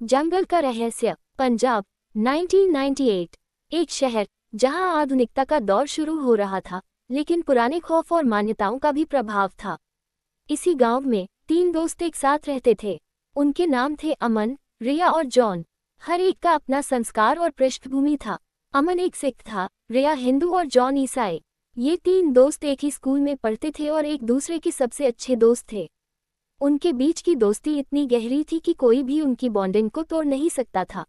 जंगल का रहस्य, पंजाब, 1998। एक शहर जहां आधुनिकता का दौर शुरू हो रहा था, लेकिन पुराने खौफ और मान्यताओं का भी प्रभाव था। इसी गांव में 3 दोस्त एक साथ रहते थे। उनके नाम थे अमन, रिया और जॉन। हर एक का अपना संस्कार और पृष्ठभूमि था। अमन एक सिख था, रिया हिंदू और जॉन ईसाई। ये 3 दोस्त एक ही स्कूल में पढ़ते थे और एक दूसरे के सबसे अच्छे दोस्त थे। उनके बीच की दोस्ती इतनी गहरी थी कि कोई भी उनकी बॉन्डिंग को तोड़ नहीं सकता था।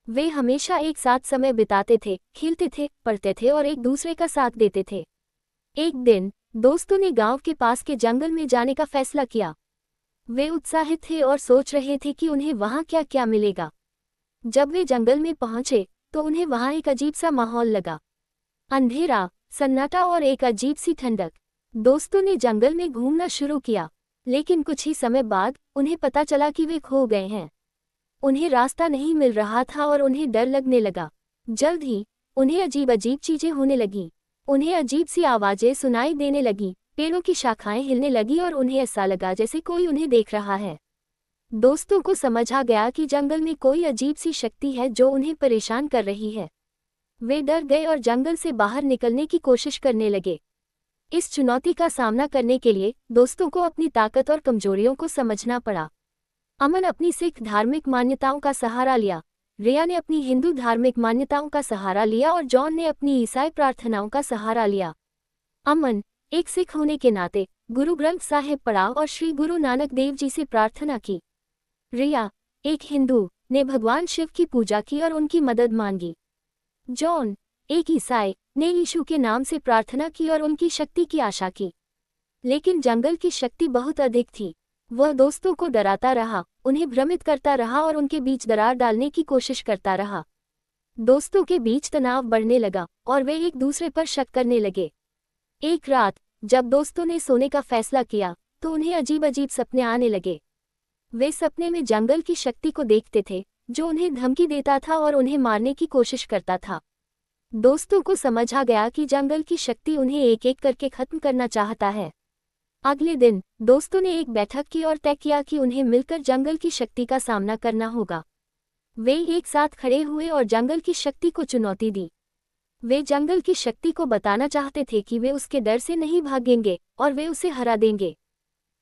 वे हमेशा एक साथ समय बिताते थे, खेलते थे, पढ़ते थे और एक दूसरे का साथ देते थे। एक दिन दोस्तों ने गांव के पास के जंगल में जाने का फैसला किया। वे उत्साहित थे और सोच रहे थे कि उन्हें वहां क्या क्या मिलेगा। जब वे जंगल में पहुंचे तो उन्हें वहां एक अजीब सा माहौल लगा। अंधेरा, सन्नाटा और एक अजीब सी ठंडक। दोस्तों ने जंगल में घूमना शुरू किया, लेकिन कुछ ही समय बाद उन्हें पता चला कि वे खो गए हैं। उन्हें रास्ता नहीं मिल रहा था और उन्हें डर लगने लगा। जल्द ही उन्हें अजीब अजीब चीजें होने लगीं। उन्हें अजीब सी आवाजें सुनाई देने लगीं, पेड़ों की शाखाएं हिलने लगीं और उन्हें ऐसा लगा जैसे कोई उन्हें देख रहा है। दोस्तों को समझ आ गया कि जंगल में कोई अजीब सी शक्ति है जो उन्हें परेशान कर रही है। वे डर गए और जंगल से बाहर निकलने की कोशिश करने लगे। इस चुनौती का सामना करने के लिए दोस्तों को अपनी ताकत और कमजोरियों को समझना पड़ा। अमन अपनी सिख धार्मिक मान्यताओं का सहारा लिया, रिया ने अपनी हिंदू धार्मिक मान्यताओं का सहारा लिया और जॉन ने अपनी ईसाई प्रार्थनाओं का सहारा लिया। अमन एक सिख होने के नाते गुरु ग्रंथ साहिब पढ़ा और श्री गुरु नानक देव जी से प्रार्थना की। रिया एक हिंदू ने भगवान शिव की पूजा की और उनकी मदद मांगी। जॉन एक ईसाई ने यीशु के नाम से प्रार्थना की और उनकी शक्ति की आशा की। लेकिन जंगल की शक्ति बहुत अधिक थी। वह दोस्तों को डराता रहा, उन्हें भ्रमित करता रहा और उनके बीच दरार डालने की कोशिश करता रहा। दोस्तों के बीच तनाव बढ़ने लगा और वे एक दूसरे पर शक करने लगे। एक रात जब दोस्तों ने सोने का फैसला किया तो उन्हें अजीब अजीब सपने आने लगे। वे सपने में जंगल की शक्ति को देखते थे जो उन्हें धमकी देता था और उन्हें मारने की कोशिश करता था। दोस्तों को समझ आ गया कि जंगल की शक्ति उन्हें एक एक करके खत्म करना चाहता है। अगले दिन दोस्तों ने एक बैठक की और तय किया कि उन्हें मिलकर जंगल की शक्ति का सामना करना होगा। वे एक साथ खड़े हुए और जंगल की शक्ति को चुनौती दी। वे जंगल की शक्ति को बताना चाहते थे कि वे उसके डर से नहीं भागेंगे और वे उसे हरा देंगे।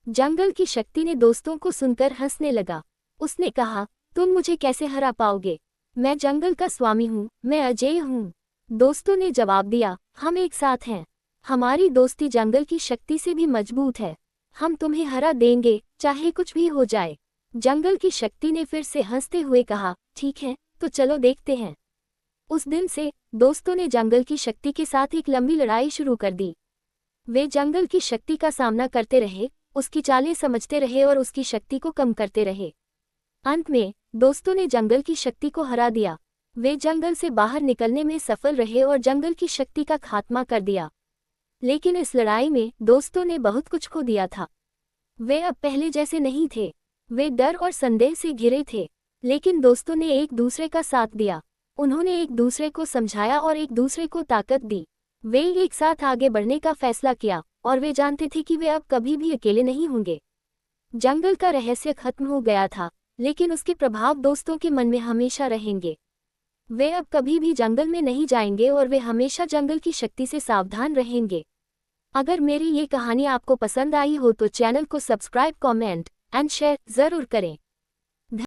जंगल की शक्ति ने दोस्तों को सुनकर हंसने लगा। उसने कहा, तुम मुझे कैसे हरा पाओगे? मैं जंगल का स्वामी हूँ, मैं अजेय हूँ। दोस्तों ने जवाब दिया, हम एक साथ हैं। हमारी दोस्ती जंगल की शक्ति से भी मजबूत है। हम तुम्हें हरा देंगे, चाहे कुछ भी हो जाए। जंगल की शक्ति ने फिर से हंसते हुए कहा, ठीक है, तो चलो देखते हैं। उस दिन से दोस्तों ने जंगल की शक्ति के साथ एक लंबी लड़ाई शुरू कर दी। वे जंगल की शक्ति का सामना करते रहे, उसकी चालें समझते रहे और उसकी शक्ति को कम करते रहे। अंत में दोस्तों ने जंगल की शक्ति को हरा दिया। वे जंगल से बाहर निकलने में सफल रहे और जंगल की शक्ति का खात्मा कर दिया। लेकिन इस लड़ाई में दोस्तों ने बहुत कुछ खो दिया था। वे अब पहले जैसे नहीं थे। वे डर और संदेह से घिरे थे, लेकिन दोस्तों ने एक दूसरे का साथ दिया। उन्होंने एक दूसरे को समझाया और एक दूसरे को ताकत दी। वे एक साथ आगे बढ़ने का फैसला किया और वे जानते थे कि वे अब कभी भी अकेले नहीं होंगे। जंगल का रहस्य खत्म हो गया था, लेकिन उसके प्रभाव दोस्तों के मन में हमेशा रहेंगे। वे अब कभी भी जंगल में नहीं जाएंगे और वे हमेशा जंगल की शक्ति से सावधान रहेंगे। अगर मेरी ये कहानी आपको पसंद आई हो तो चैनल को सब्सक्राइब, कमेंट एंड शेयर जरूर करें।